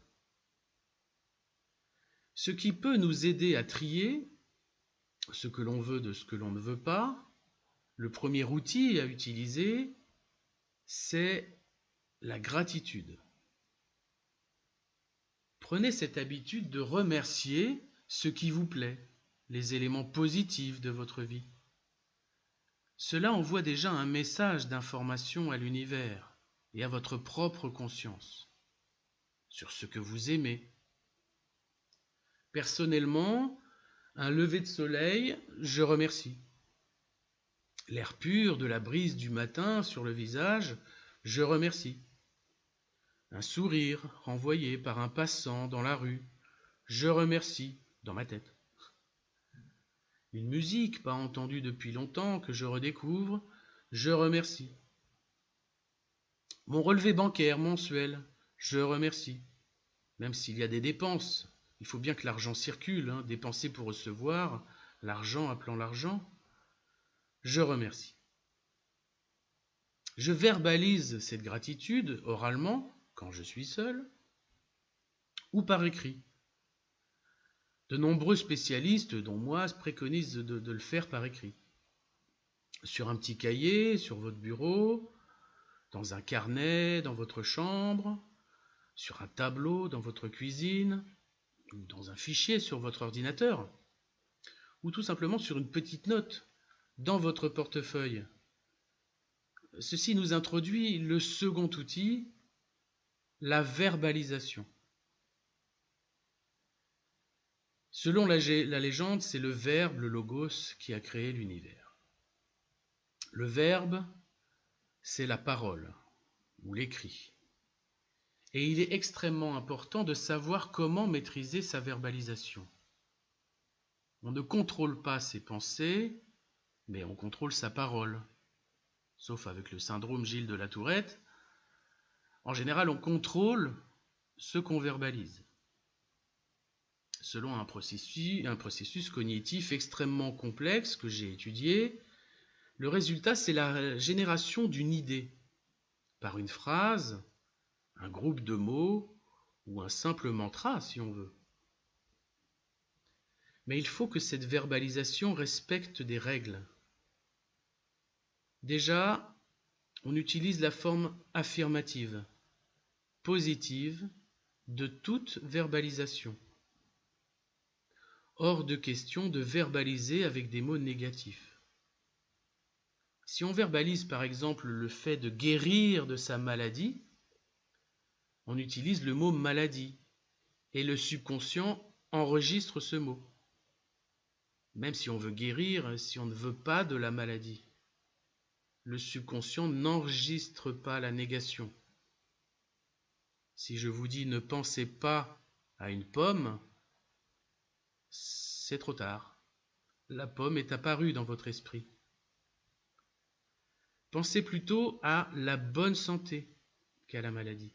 Ce qui peut nous aider à trier ce que l'on veut de ce que l'on ne veut pas, le premier outil à utiliser, c'est la gratitude. Prenez cette habitude de remercier ce qui vous plaît, les éléments positifs de votre vie. Cela envoie déjà un message d'information à l'univers et à votre propre conscience sur ce que vous aimez. Personnellement, un lever de soleil, je remercie. L'air pur de la brise du matin sur le visage, je remercie. Un sourire renvoyé par un passant dans la rue, je remercie dans ma tête. Une musique pas entendue depuis longtemps que je redécouvre, je remercie. Mon relevé bancaire mensuel, je remercie. Même s'il y a des dépenses, il faut bien que l'argent circule, dépenser pour recevoir, l'argent appelant l'argent, je remercie. Je verbalise cette gratitude oralement, quand je suis seul, ou par écrit. De nombreux spécialistes, dont moi, préconisent de le faire par écrit. Sur un petit cahier, sur votre bureau, dans un carnet, dans votre chambre, sur un tableau, dans votre cuisine, ou dans un fichier sur votre ordinateur, ou tout simplement sur une petite note dans votre portefeuille. Ceci nous introduit le second outil, la verbalisation. Selon la légende, c'est le verbe, le logos, qui a créé l'univers. Le verbe, c'est la parole ou l'écrit. Et il est extrêmement important de savoir comment maîtriser sa verbalisation. On ne contrôle pas ses pensées, mais on contrôle sa parole. Sauf avec le syndrome Gilles de la Tourette. En général, on contrôle ce qu'on verbalise. Selon un processus cognitif extrêmement complexe que j'ai étudié, le résultat, c'est la génération d'une idée, par une phrase, un groupe de mots ou un simple mantra, si on veut. Mais il faut que cette verbalisation respecte des règles. Déjà, on utilise la forme affirmative, positive, de toute verbalisation. Hors de question de verbaliser avec des mots négatifs. Si on verbalise par exemple le fait de guérir de sa maladie, on utilise le mot maladie et le subconscient enregistre ce mot. Même si on veut guérir, si on ne veut pas de la maladie, le subconscient n'enregistre pas la négation. Si je vous dis ne pensez pas à une pomme, c'est trop tard. La pomme est apparue dans votre esprit. Pensez plutôt à la bonne santé qu'à la maladie.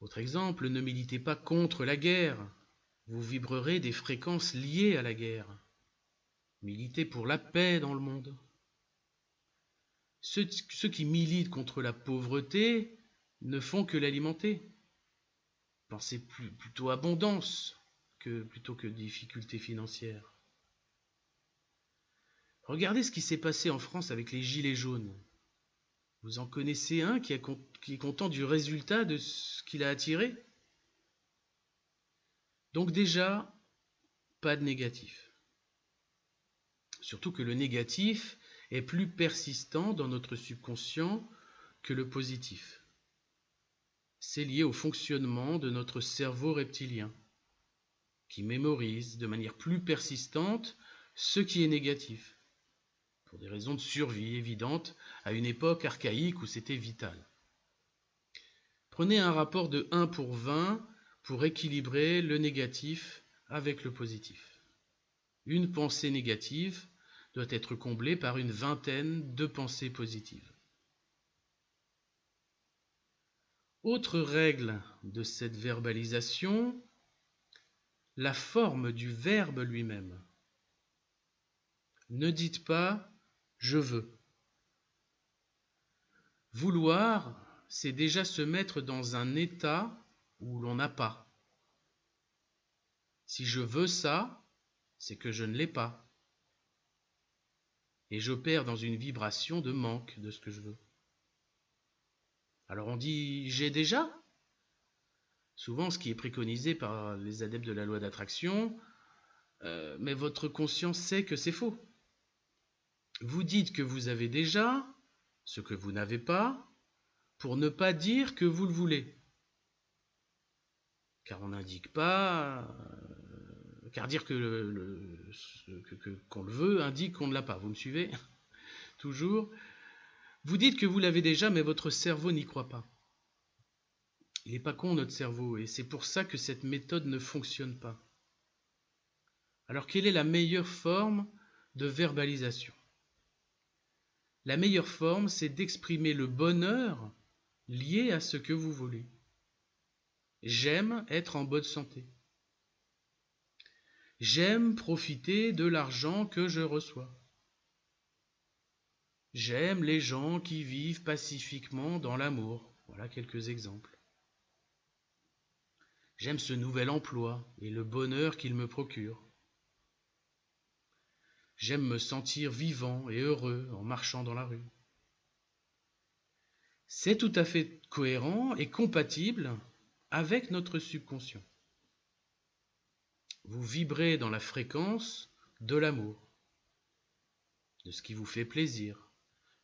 Autre exemple, ne militez pas contre la guerre. Vous vibrerez des fréquences liées à la guerre. Militez pour la paix dans le monde. Ceux qui militent contre la pauvreté ne font que l'alimenter. Pensez plutôt abondance plutôt que difficultés financières. Regardez ce qui s'est passé en France avec les gilets jaunes. Vous en connaissez un qui est content du résultat de ce qu'il a attiré? Donc déjà, pas de négatif. Surtout que le négatif est plus persistant dans notre subconscient que le positif. C'est lié au fonctionnement de notre cerveau reptilien, qui mémorise de manière plus persistante ce qui est négatif, pour des raisons de survie évidentes à une époque archaïque où c'était vital. Prenez un rapport de 1 pour 20 pour équilibrer le négatif avec le positif. Une pensée négative doit être comblée par une vingtaine de pensées positives. Autre règle de cette verbalisation, la forme du verbe lui-même. Ne dites pas « je veux ». Vouloir, c'est déjà se mettre dans un état où l'on n'a pas. Si je veux ça, c'est que je ne l'ai pas. Et j'opère dans une vibration de manque de ce que je veux. Alors on dit « j'ai déjà ». Souvent, ce qui est préconisé par les adeptes de la loi d'attraction, mais votre conscience sait que c'est faux. Vous dites que vous avez déjà ce que vous n'avez pas pour ne pas dire que vous le voulez. Car on n'indique pas, car dire qu'on le veut indique qu'on ne l'a pas. Vous me suivez? Toujours. Vous dites que vous l'avez déjà, mais votre cerveau n'y croit pas. Il n'est pas con, notre cerveau, et c'est pour ça que cette méthode ne fonctionne pas. Alors, quelle est la meilleure forme de verbalisation? La meilleure forme, c'est d'exprimer le bonheur lié à ce que vous voulez. J'aime être en bonne santé. J'aime profiter de l'argent que je reçois. J'aime les gens qui vivent pacifiquement dans l'amour. Voilà quelques exemples. J'aime ce nouvel emploi et le bonheur qu'il me procure. J'aime me sentir vivant et heureux en marchant dans la rue. C'est tout à fait cohérent et compatible avec notre subconscient. Vous vibrez dans la fréquence de l'amour, de ce qui vous fait plaisir,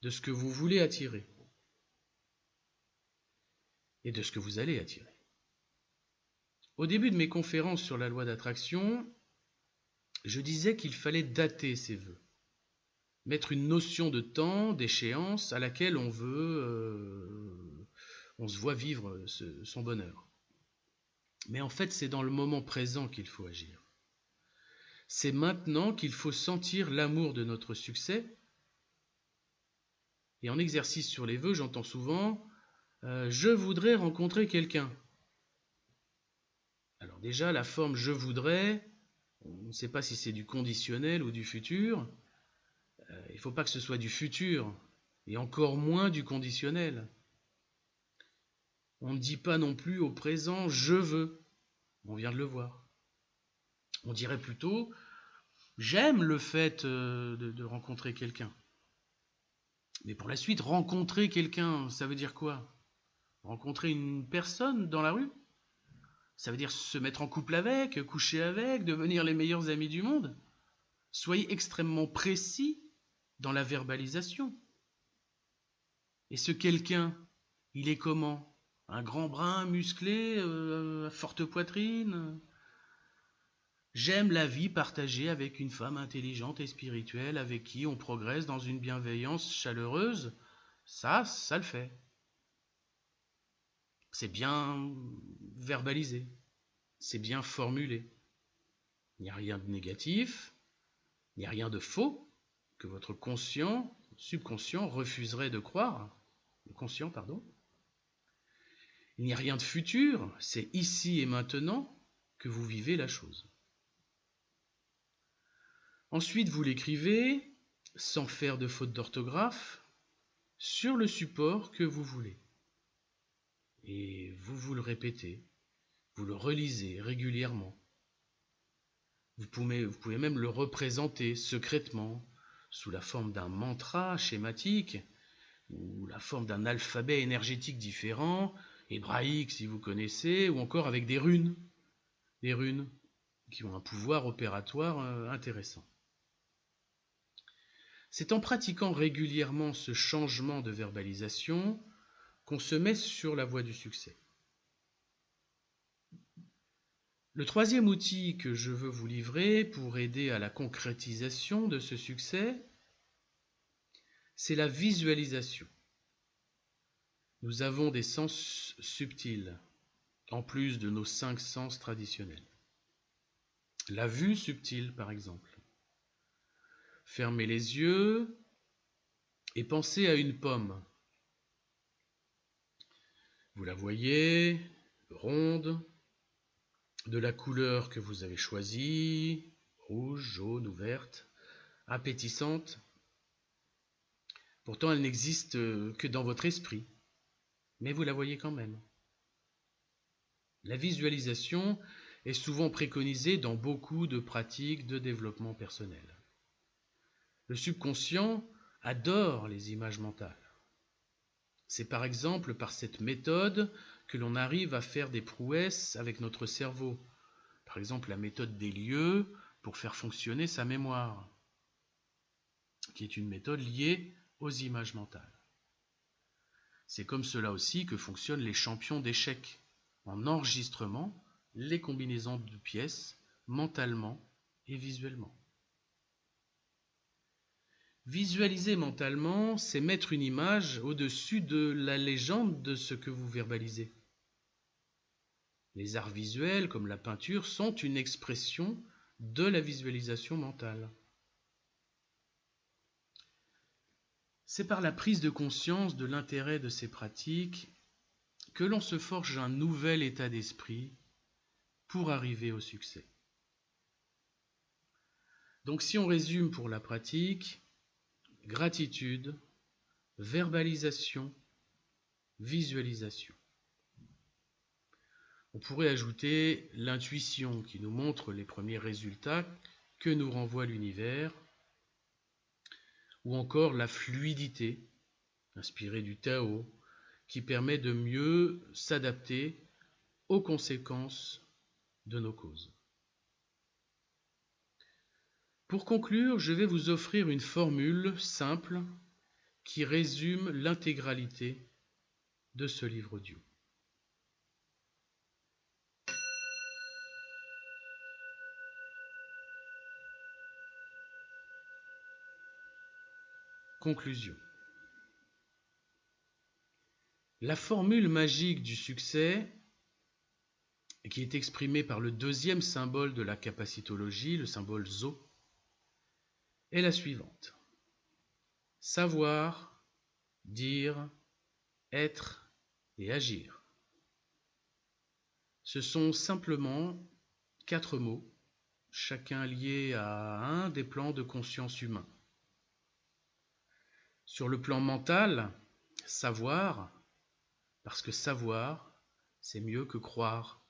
de ce que vous voulez attirer et de ce que vous allez attirer. Au début de mes conférences sur la loi d'attraction, je disais qu'il fallait dater ses vœux, mettre une notion de temps, d'échéance à laquelle on se voit vivre son bonheur. Mais en fait, c'est dans le moment présent qu'il faut agir. C'est maintenant qu'il faut sentir l'amour de notre succès. Et en exercice sur les vœux, j'entends souvent je voudrais rencontrer quelqu'un. Alors déjà, la forme je voudrais, on ne sait pas si c'est du conditionnel ou du futur. Il ne faut pas que ce soit du futur, et encore moins du conditionnel. On ne dit pas non plus au présent je veux, on vient de le voir. On dirait plutôt j'aime le fait de rencontrer quelqu'un. Mais pour la suite, rencontrer quelqu'un, ça veut dire quoi? Rencontrer une personne dans la rue? Ça veut dire se mettre en couple avec, coucher avec, devenir les meilleurs amis du monde? Soyez extrêmement précis dans la verbalisation. Et ce quelqu'un, il est comment? Un grand brun musclé, forte poitrine? J'aime la vie partagée avec une femme intelligente et spirituelle avec qui on progresse dans une bienveillance chaleureuse. Ça le fait. C'est bien verbalisé, c'est bien formulé. Il n'y a rien de négatif, il n'y a rien de faux que votre subconscient refuserait de croire. Le conscient, pardon. Il n'y a rien de futur, c'est ici et maintenant que vous vivez la chose. Ensuite, vous l'écrivez, sans faire de faute d'orthographe, sur le support que vous voulez. Et vous le répétez, vous le relisez régulièrement. Vous pouvez même le représenter secrètement sous la forme d'un mantra schématique ou la forme d'un alphabet énergétique différent, hébraïque si vous connaissez, ou encore avec des runes qui ont un pouvoir opératoire intéressant. C'est en pratiquant régulièrement ce changement de verbalisation qu'on se met sur la voie du succès. Le troisième outil que je veux vous livrer pour aider à la concrétisation de ce succès, c'est la visualisation. Nous avons des sens subtils, en plus de nos 5 sens traditionnels. La vue subtile, par exemple. Fermez les yeux et pensez à une pomme. Vous la voyez, ronde, de la couleur que vous avez choisie, rouge, jaune ou verte, appétissante. Pourtant, elle n'existe que dans votre esprit, mais vous la voyez quand même. La visualisation est souvent préconisée dans beaucoup de pratiques de développement personnel. Le subconscient adore les images mentales. C'est par exemple par cette méthode que l'on arrive à faire des prouesses avec notre cerveau. Par exemple, la méthode des lieux pour faire fonctionner sa mémoire, qui est une méthode liée aux images mentales. C'est comme cela aussi que fonctionnent les champions d'échecs, en enregistrement les combinaisons de pièces mentalement et visuellement. Visualiser mentalement, c'est mettre une image au-dessus de la légende de ce que vous verbalisez. Les arts visuels, comme la peinture, sont une expression de la visualisation mentale. C'est par la prise de conscience de l'intérêt de ces pratiques que l'on se forge un nouvel état d'esprit pour arriver au succès. Donc si on résume pour la pratique, gratitude, verbalisation, visualisation. On pourrait ajouter l'intuition qui nous montre les premiers résultats que nous renvoie l'univers, ou encore la fluidité, inspirée du Tao, qui permet de mieux s'adapter aux conséquences de nos causes. Pour conclure, je vais vous offrir une formule simple qui résume l'intégralité de ce livre audio. Conclusion. La formule magique du succès, qui est exprimée par le deuxième symbole de la capacitologie, le symbole Zo, est la suivante. Savoir, dire, être et agir. Ce sont simplement 4 mots, chacun lié à un des plans de conscience humain. Sur le plan mental, savoir, parce que savoir, c'est mieux que croire.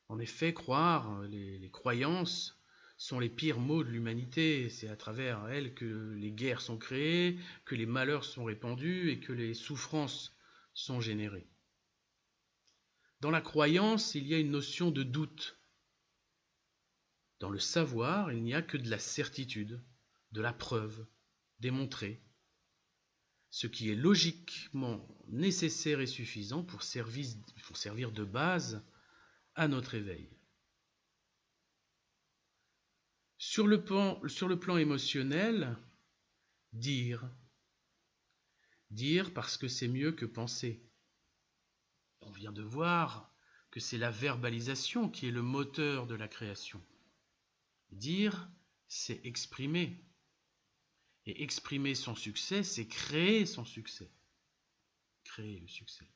En effet, croire, les croyances sont les pires maux de l'humanité. C'est à travers elles que les guerres sont créées, que les malheurs sont répandus et que les souffrances sont générées. Dans la croyance, il y a une notion de doute. Dans le savoir, il n'y a que de la certitude, de la preuve, démontrée, ce qui est logiquement nécessaire et suffisant pour servir de base à notre éveil. Sur le plan émotionnel, dire parce que c'est mieux que penser. On vient de voir que c'est la verbalisation qui est le moteur de la création. Dire, c'est exprimer. Et exprimer son succès, c'est créer son succès. Créer le succès.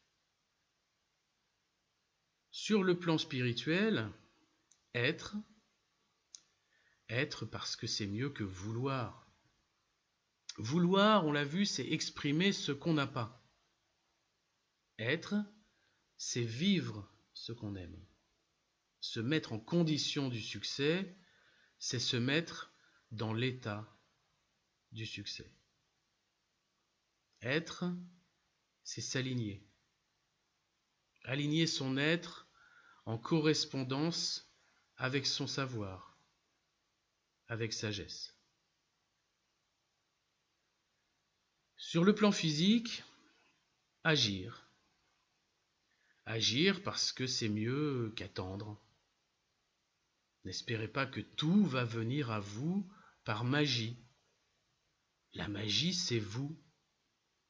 Sur le plan spirituel, être parce que c'est mieux que vouloir. Vouloir, on l'a vu, c'est exprimer ce qu'on n'a pas. Être, c'est vivre ce qu'on aime. Se mettre en condition du succès, c'est se mettre dans l'état du succès. Être, c'est s'aligner. Aligner son être en correspondance avec son savoir, avec sagesse. Sur le plan physique, agir. Agir parce que c'est mieux qu'attendre. N'espérez pas que tout va venir à vous par magie. La magie, c'est vous,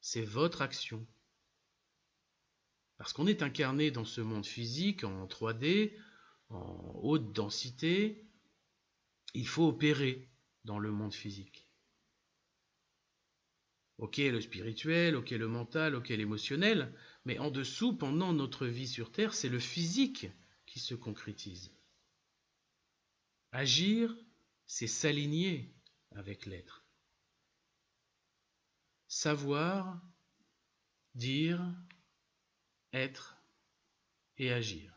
c'est votre action. Parce qu'on est incarné dans ce monde physique, en 3D, en haute densité, il faut opérer dans le monde physique. Ok le spirituel, ok le mental, ok l'émotionnel, mais en dessous, pendant notre vie sur Terre, c'est le physique qui se concrétise. Agir, c'est s'aligner avec l'être. Savoir, dire, être et agir.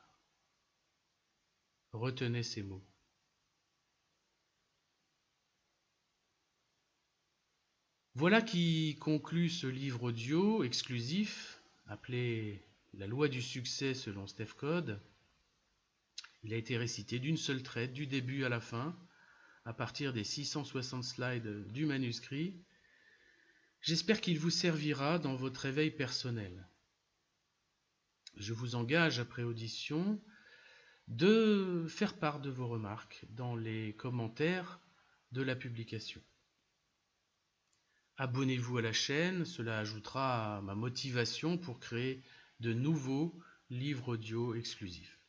Retenez ces mots. Voilà qui conclut ce livre audio exclusif appelé La loi du succès selon Steph Code. Il a été récité d'une seule traite, du début à la fin, à partir des 660 slides du manuscrit. J'espère qu'il vous servira dans votre éveil personnel. Je vous engage, après audition, de faire part de vos remarques dans les commentaires de la publication. Abonnez-vous à la chaîne, cela ajoutera à ma motivation pour créer de nouveaux livres audio exclusifs.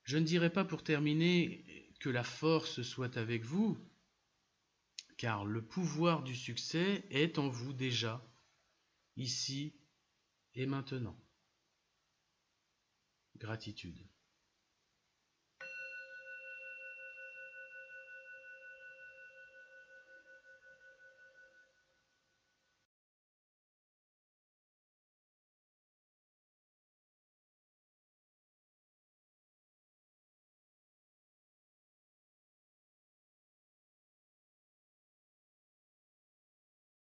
Je ne dirai pas pour terminer que la force soit avec vous, car le pouvoir du succès est en vous déjà, ici et maintenant. Gratitude.